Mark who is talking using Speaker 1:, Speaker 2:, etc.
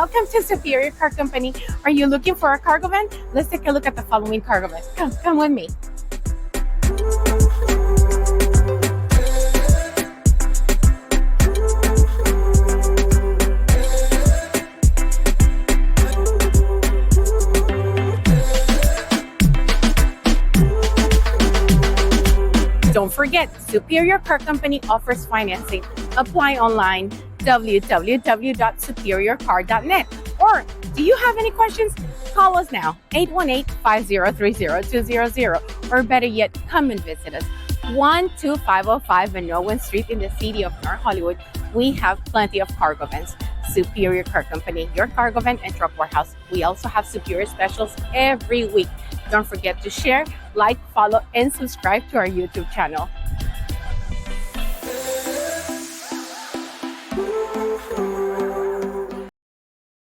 Speaker 1: Welcome to Superior Car Company. Are you looking for a cargo van? Let's take a look at the following cargo vans. Come with me. Don't forget, Superior Car Company offers financing. Apply online, www.superiorcar.net. Or, do you have any questions? Call us now, 818-503-0200. Or better yet, come and visit us. 12505 VANOWEN Street in the city of North Hollywood. We have plenty of cargo vans. Superior Car Company, your cargo van and truck warehouse. We also have Superior specials every week. Don't forget to share, like, follow, and subscribe to our YouTube channel.